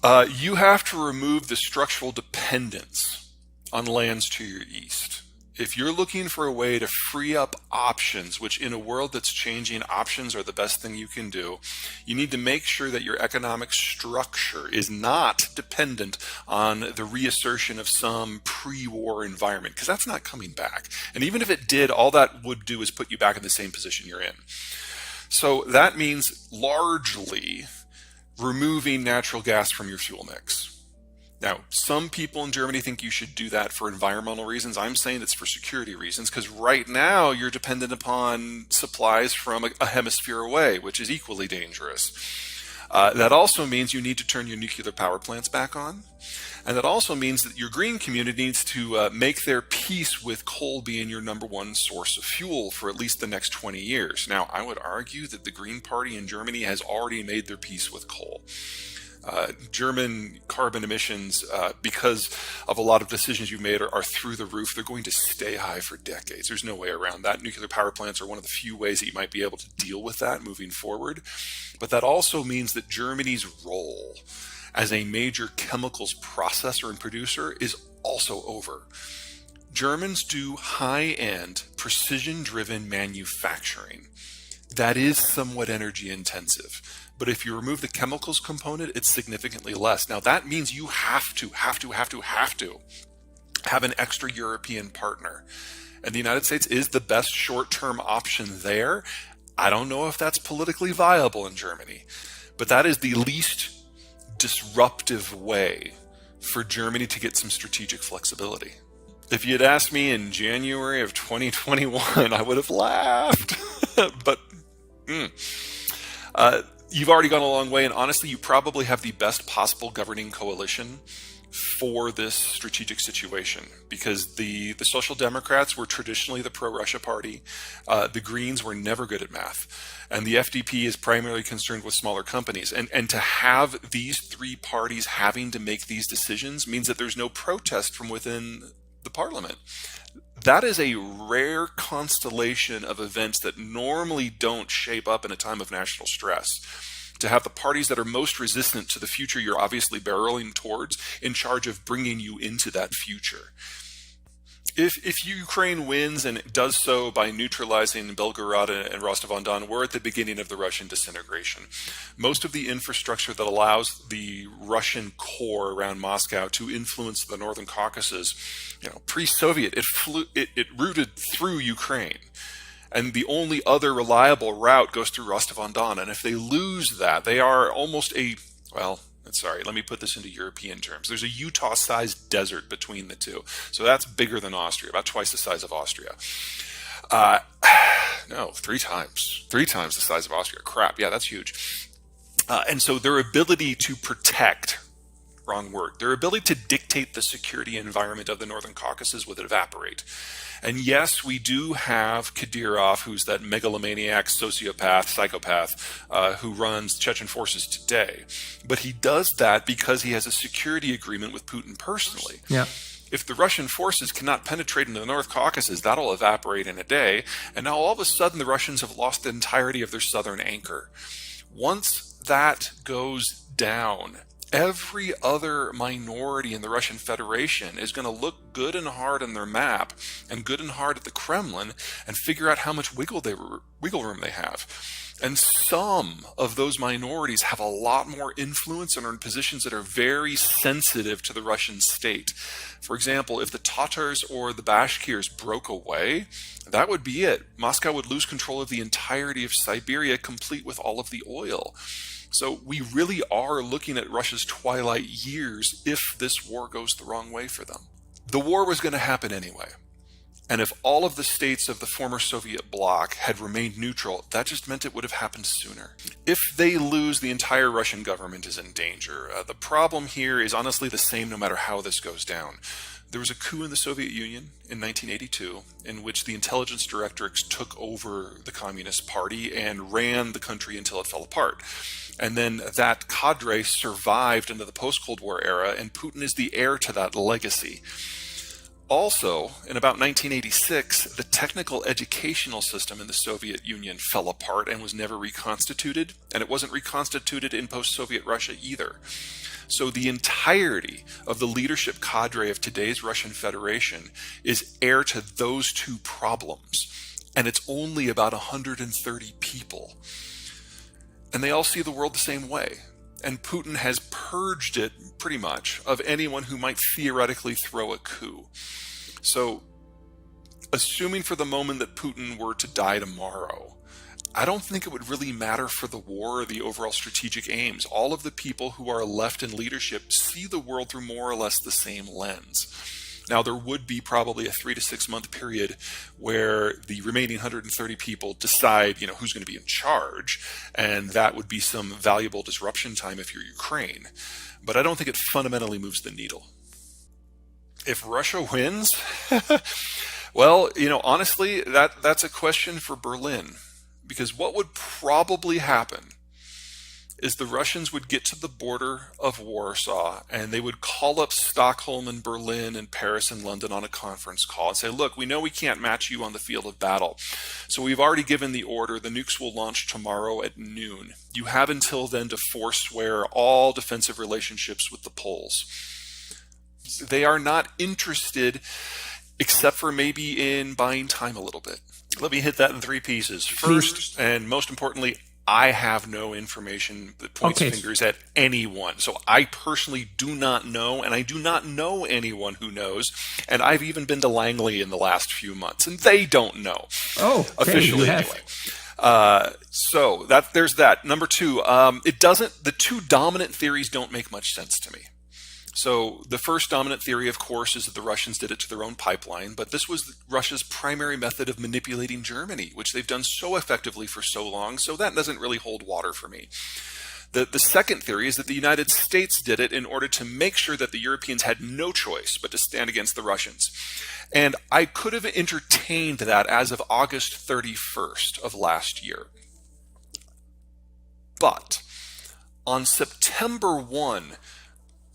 You have to remove the structural dependence on lands to your east. If you're looking for a way to free up options, which in a world that's changing, options are the best thing you can do, you need to make sure that your economic structure is not dependent on the reassertion of some pre-war environment, because that's not coming back. And even if it did, all that would do is put you back in the same position you're in. So that means largely removing natural gas from your fuel mix. Now, some people in Germany think you should do that for environmental reasons. I'm saying it's for security reasons, because right now you're dependent upon supplies from a hemisphere away, which is equally dangerous. That also means you need to turn your nuclear power plants back on. And that also means that your green community needs to make their peace with coal being your number one source of fuel for at least the next 20 years. Now, I would argue that the Green Party in Germany has already made their peace with coal. German carbon emissions, because of a lot of decisions you've made, are through the roof. They're going to stay high for decades. There's no way around that. Nuclear power plants are one of the few ways that you might be able to deal with that moving forward. But that also means that Germany's role as a major chemicals processor and producer is also over. Germans do high-end, precision-driven manufacturing. That is somewhat energy intensive. But if you remove the chemicals component, it's significantly less. Now that means you have to have an extra European partner. And the United States is the best short-term option there. I don't know if that's politically viable in Germany, but that is the least disruptive way for Germany to get some strategic flexibility. If you had asked me in January of 2021, I would have laughed. But you've already gone a long way, and honestly, you probably have the best possible governing coalition for this strategic situation, because the Social Democrats were traditionally the pro-Russia party. The Greens were never good at math. And the FDP is primarily concerned with smaller companies. And to have these three parties having to make these decisions means that there's no protest from within the parliament. That is a rare constellation of events that normally don't shape up in a time of national stress. To have the parties that are most resistant to the future you're obviously barreling towards in charge of bringing you into that future. If Ukraine wins, and it does so by neutralizing Belgorod and Rostov-on-Don, we're at the beginning of the Russian disintegration. Most of the infrastructure that allows the Russian core around Moscow to influence the Northern Caucasus, pre-Soviet, it routed through Ukraine. And the only other reliable route goes through Rostov-on-Don. And if they lose that, they are almost let me put this into European terms. There's a Utah-sized desert between the two. So that's bigger than Austria, about twice the size of Austria. No, three times the size of Austria. Crap, yeah, that's huge. And so their ability to protect, wrong word, their ability to dictate the security environment of the Northern Caucasus would evaporate. And yes, we do have Kadyrov, who's that megalomaniac, sociopath, psychopath, who runs Chechen forces today. But he does that because he has a security agreement with Putin personally. Yeah. If the Russian forces cannot penetrate into the North Caucasus, that'll evaporate in a day. And now all of a sudden the Russians have lost the entirety of their southern anchor. Once that goes down, every other minority in the Russian Federation is going to look good and hard on their map and good and hard at the Kremlin and figure out how much wiggle room they have. And some of those minorities have a lot more influence and are in positions that are very sensitive to the Russian state. For example, if the Tatars or the Bashkirs broke away, that would be it. Moscow would lose control of the entirety of Siberia, complete with all of the oil. So we really are looking at Russia's twilight years if this war goes the wrong way for them. The war was going to happen anyway. And if all of the states of the former Soviet bloc had remained neutral, that just meant it would have happened sooner. If they lose, the entire Russian government is in danger. The problem here is honestly the same no matter how this goes down. There was a coup in the Soviet Union in 1982 in which the intelligence directorates took over the Communist Party and ran the country until it fell apart. And then that cadre survived into the post-Cold War era, and Putin is the heir to that legacy. Also, in about 1986, the technical educational system in the Soviet Union fell apart and was never reconstituted, and it wasn't reconstituted in post-Soviet Russia either. So the entirety of the leadership cadre of today's Russian Federation is heir to those two problems. And it's only about 130 people. And they all see the world the same way. And Putin has purged it pretty much of anyone who might theoretically throw a coup. So, assuming for the moment that Putin were to die tomorrow, I don't think it would really matter for the war or the overall strategic aims. All of the people who are left in leadership see the world through more or less the same lens. Now, there would be probably a 3 to 6 month period where the remaining 130 people decide, who's going to be in charge, and that would be some valuable disruption time if you're Ukraine. But I don't think it fundamentally moves the needle. If Russia wins, well, honestly, that's a question for Berlin. Because what would probably happen is the Russians would get to the border of Warsaw and they would call up Stockholm and Berlin and Paris and London on a conference call and say, look, we know we can't match you on the field of battle. So we've already given the order. The nukes will launch tomorrow at noon. You have until then to forswear all defensive relationships with the Poles. They are not interested, except for maybe in buying time a little bit. Let me hit that in 3 pieces. First, and most importantly, I have no information that points fingers at anyone. So I personally do not know, and I do not know anyone who knows. And I've even been to Langley in the last few months, and they don't know. Officially anyway. So there's that. Number 2, the 2 dominant theories don't make much sense to me. So the first dominant theory, of course, is that the Russians did it to their own pipeline, but this was Russia's primary method of manipulating Germany, which they've done so effectively for so long, so that doesn't really hold water for me. The second theory is that the United States did it in order to make sure that the Europeans had no choice but to stand against the Russians. And I could have entertained that as of August 31st of last year. But on September 1,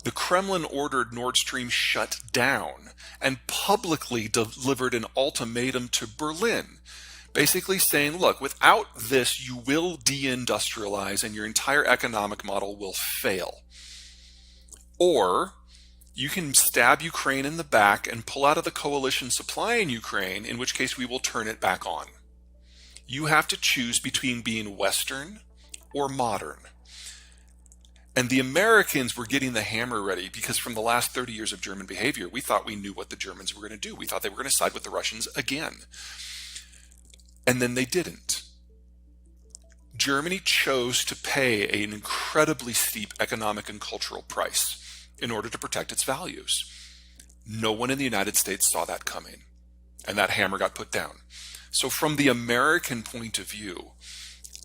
the Kremlin ordered Nord Stream shut down and publicly delivered an ultimatum to Berlin, basically saying, look, without this, you will deindustrialize and your entire economic model will fail. Or you can stab Ukraine in the back and pull out of the coalition supplying Ukraine, in which case we will turn it back on. You have to choose between being Western or modern. And the Americans were getting the hammer ready because from the last 30 years of German behavior, we thought we knew what the Germans were going to do. We thought they were going to side with the Russians again. And then they didn't. Germany chose to pay an incredibly steep economic and cultural price in order to protect its values. No one in the United States saw that coming, and that hammer got put down. So from the American point of view,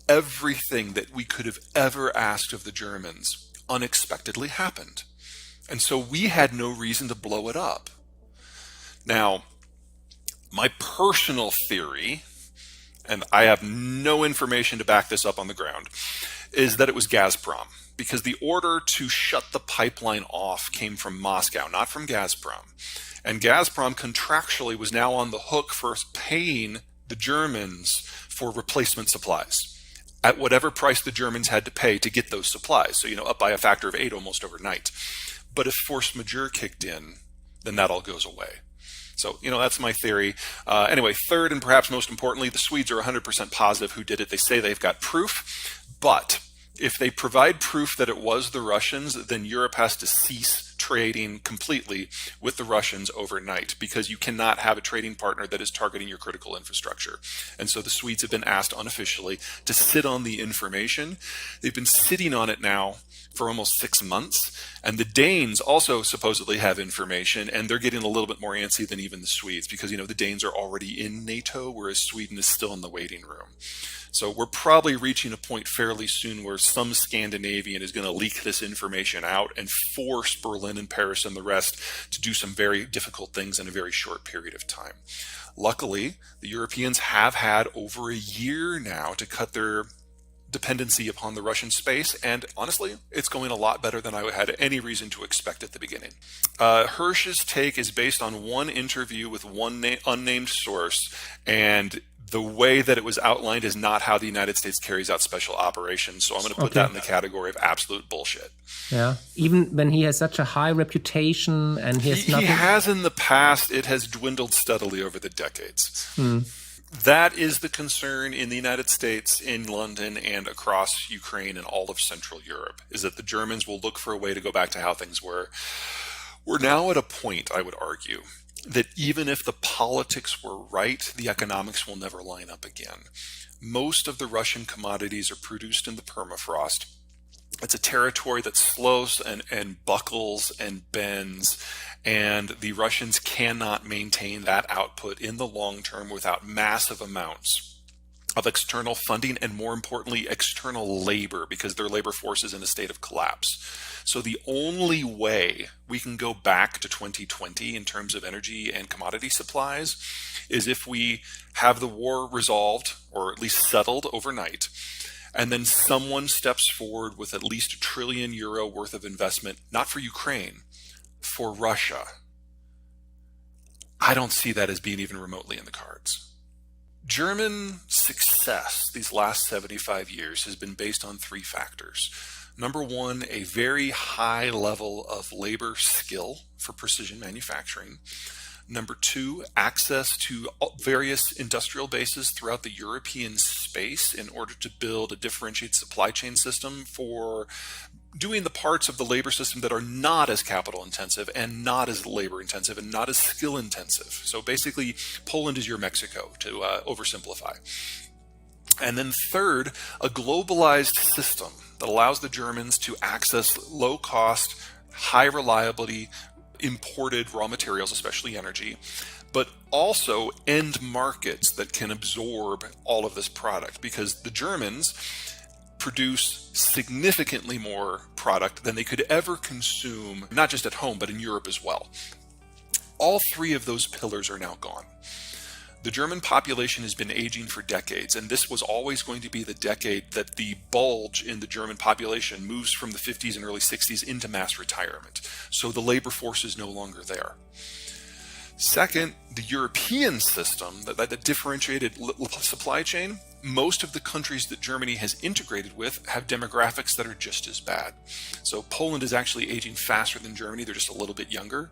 everything that we could have ever asked of the Germans unexpectedly happened. And so we had no reason to blow it up. Now, my personal theory, and I have no information to back this up on the ground, is that it was Gazprom. Because the order to shut the pipeline off came from Moscow, not from Gazprom. And Gazprom contractually was now on the hook for paying the Germans for replacement supplies at whatever price the Germans had to pay to get those supplies. So, up by a factor of 8 almost overnight. But if force majeure kicked in, then that all goes away. So, that's my theory. Anyway, third and perhaps most importantly, the Swedes are 100% positive who did it. They say they've got proof, but if they provide proof that it was the Russians, then Europe has to cease trading completely with the Russians overnight, because you cannot have a trading partner that is targeting your critical infrastructure. And so the Swedes have been asked unofficially to sit on the information. They've been sitting on it now for almost 6 months. And the Danes also supposedly have information, and they're getting a little bit more antsy than even the Swedes, because, the Danes are already in NATO, whereas Sweden is still in the waiting room. So we're probably reaching a point fairly soon where some Scandinavian is going to leak this information out and force Berlin and Paris and the rest to do some very difficult things in a very short period of time. Luckily, the Europeans have had over a year now to cut their dependency upon the Russian space, and honestly, it's going a lot better than I had any reason to expect at the beginning. Hirsch's take is based on one interview with one unnamed source, and The way that it was outlined is not how the United States carries out special operations. So I'm going to put that in the category of absolute bullshit. Yeah. Even when he has such a high reputation and he has nothing. He has in the past. It has dwindled steadily over the decades. That is the concern in the United States, in London, and across Ukraine and all of Central Europe, is that the Germans will look for a way to go back to how things were. We're now at a point, I would argue, that even if the politics were right, the economics will never line up again. Most of the Russian commodities are produced in the permafrost. It's a territory that slows and buckles and bends, and the Russians cannot maintain that output in the long term without massive amounts of external funding and, more importantly, external labor, because their labor force is in a state of collapse. So the only way we can go back to 2020 in terms of energy and commodity supplies is if we have the war resolved, or at least settled overnight, and then someone steps forward with at least €1 trillion worth of investment, not for Ukraine, for Russia. I don't see that as being even remotely in the cards. German success these last 75 years has been based on 3 factors. Number one, a very high level of labor skill for precision manufacturing. Number two, access to various industrial bases throughout the European space in order to build a differentiated supply chain system for doing the parts of the labor system that are not as capital intensive and not as labor intensive and not as skill intensive. So basically, Poland is your Mexico, to oversimplify. And then third, a globalized system that allows the Germans to access low cost, high reliability, imported raw materials, especially energy, but also end markets that can absorb all of this product, because the Germans produce significantly more product than they could ever consume, not just at home, but in Europe as well. All 3 of those pillars are now gone. The German population has been aging for decades, and this was always going to be the decade that the bulge in the German population moves from the 50s and early 60s into mass retirement. So the labor force is no longer there. Second, the European system, that differentiated supply chain, most of the countries that Germany has integrated with have demographics that are just as bad. So Poland is actually aging faster than Germany. They're just a little bit younger.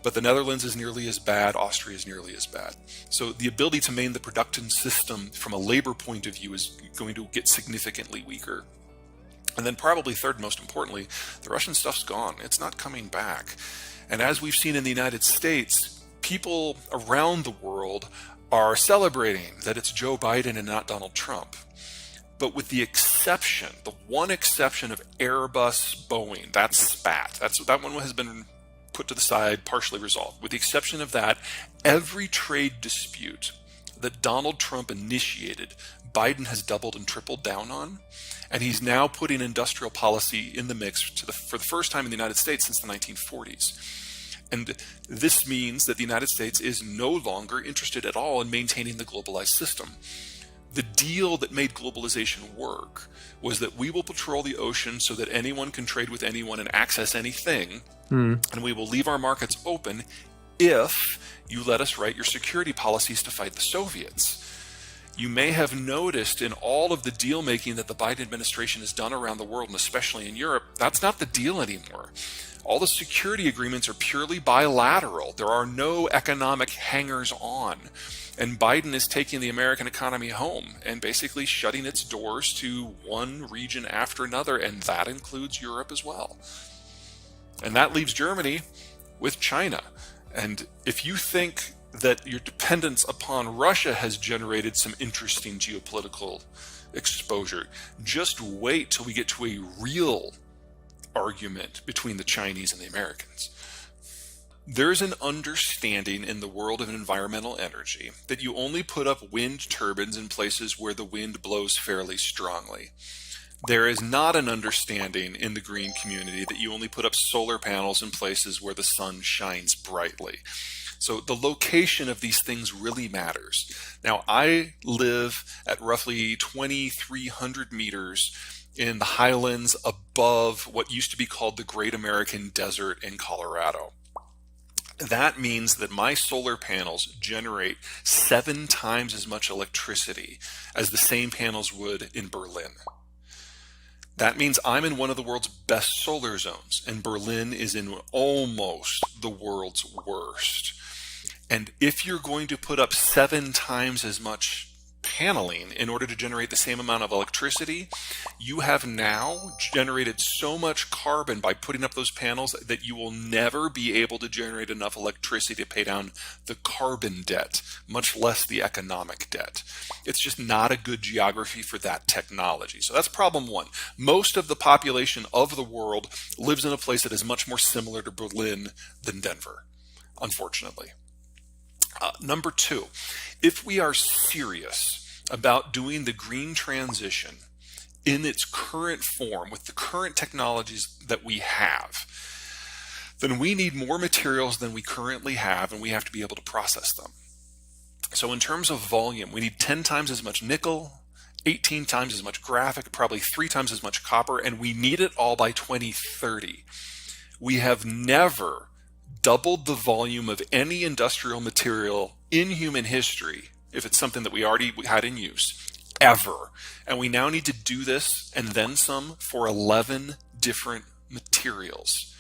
But the Netherlands is nearly as bad. Austria is nearly as bad. So the ability to maintain the production system from a labor point of view is going to get significantly weaker. And then probably third, most importantly, the Russian stuff's gone. It's not coming back. And as we've seen in the United States, people around the world are celebrating that it's Joe Biden and not Donald Trump. But with the exception, the one exception of Airbus, Boeing, that's spat. That one has been put to the side, partially resolved. With the exception of that, every trade dispute that Donald Trump initiated, Biden has doubled and tripled down on, and he's now putting industrial policy in the mix for the first time in the United States since the 1940s. And this means that the United States is no longer interested at all in maintaining the globalized system. The deal that made globalization work was that we will patrol the ocean so that anyone can trade with anyone and access anything, and we will leave our markets open if you let us write your security policies to fight the Soviets. You may have noticed in all of the deal making that the Biden administration has done around the world, and especially in Europe, that's not the deal anymore. All the security agreements are purely bilateral. There are no economic hangers-on. And Biden is taking the American economy home and basically shutting its doors to one region after another, and that includes Europe as well. And that leaves Germany with China. And if you think that your dependence upon Russia has generated some interesting geopolitical exposure, just wait till we get to a real argument between the Chinese and the Americans. There's an understanding in the world of environmental energy that you only put up wind turbines in places where the wind blows fairly strongly. There is not an understanding in the green community that you only put up solar panels in places where the sun shines brightly. So the location of these things really matters. Now, I live at roughly 2,300 meters in the highlands above what used to be called the Great American Desert in Colorado. That means that my solar panels generate 7 times as much electricity as the same panels would in Berlin. That means I'm in one of the world's best solar zones, and Berlin is in almost the world's worst. And if you're going to put up 7 times as much paneling in order to generate the same amount of electricity, you have now generated so much carbon by putting up those panels that you will never be able to generate enough electricity to pay down the carbon debt, much less the economic debt. It's just not a good geography for that technology. So that's problem one. Most of the population of the world lives in a place that is much more similar to Berlin than Denver, unfortunately. Number two, if we are serious about doing the green transition in its current form with the current technologies that we have, then we need more materials than we currently have, and we have to be able to process them. So in terms of volume, we need 10 times as much nickel, 18 times as much graphite, probably 3 times as much copper, and we need it all by 2030. We have never doubled the volume of any industrial material in human history, if it's something that we already had in use, ever. And we now need to do this and then some for 11 different materials.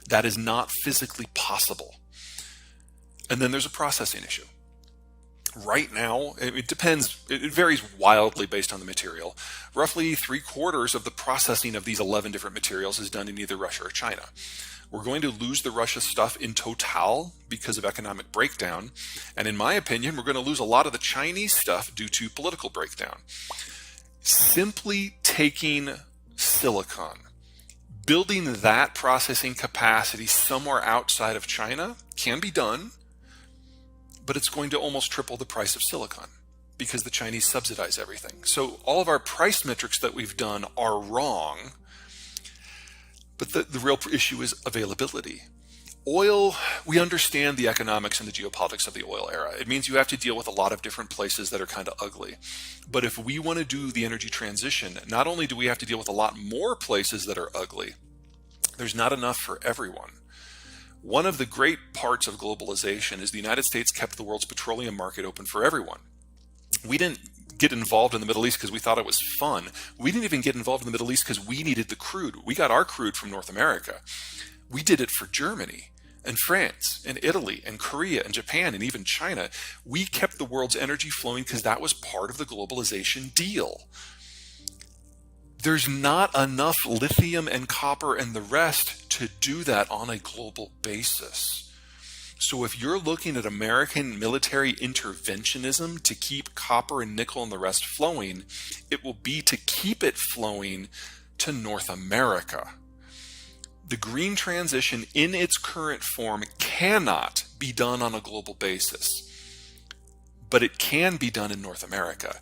That is not physically possible. And then there's a processing issue. Right now, it depends, it varies wildly based on the material. Roughly 3/4 of the processing of these 11 different materials is done in either Russia or China. We're going to lose the Russia stuff in total because of economic breakdown. And in my opinion, we're going to lose a lot of the Chinese stuff due to political breakdown. Simply taking silicon, building that processing capacity somewhere outside of China can be done, but it's going to almost triple the price of silicon because the Chinese subsidize everything. So all of our price metrics that we've done are wrong. But the real issue is availability. Oil, we understand the economics and the geopolitics of the oil era. It means you have to deal with a lot of different places that are kind of ugly. But if we want to do the energy transition, not only do we have to deal with a lot more places that are ugly, there's not enough for everyone. One of the great parts of globalization is the United States kept the world's petroleum market open for everyone. We didn't get involved in the Middle East because we thought it was fun. We didn't even get involved in the Middle East because we needed the crude. We got our crude from North America. We did it for Germany and France and Italy and Korea and Japan and even China. We kept the world's energy flowing because that was part of the globalization deal. There's not enough lithium and copper and the rest to do that on a global basis. So if you're looking at American military interventionism to keep copper and nickel and the rest flowing, it will be to keep it flowing to North America. The green transition in its current form cannot be done on a global basis, but it can be done in North America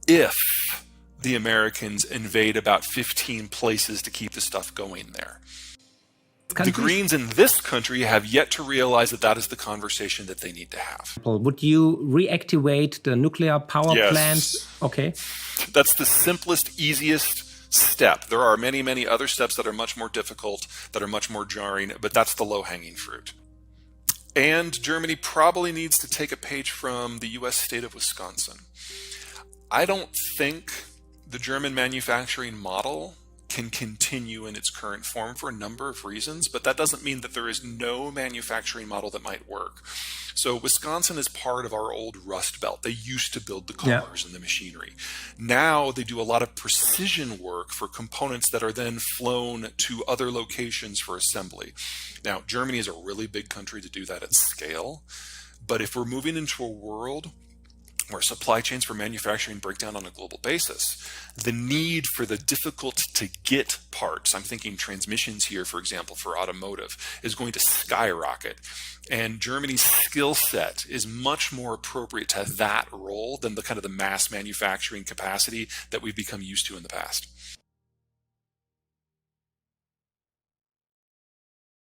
if the Americans invade about 15 places to keep the stuff going there. The Greens in this country have yet to realize that that is the conversation that they need to have. Would you reactivate the nuclear power plants? Okay. That's the simplest, easiest step. There are many, many other steps that are much more difficult, that are much more jarring, but that's the low-hanging fruit. And Germany probably needs to take a page from the U.S. state of Wisconsin. I don't think the German manufacturing model can continue in its current form for a number of reasons, but that doesn't mean that there is no manufacturing model that might work. So Wisconsin is part of our old Rust Belt. They used to build the cars and the machinery. Now they do a lot of precision work for components that are then flown to other locations for assembly. Now, Germany is a really big country to do that at scale, but if we're moving into a world where supply chains for manufacturing break down on a global basis, the need for the difficult to get parts, I'm thinking transmissions here, for example, for automotive, is going to skyrocket. And Germany's skill set is much more appropriate to that role than the kind of the mass manufacturing capacity that we've become used to in the past.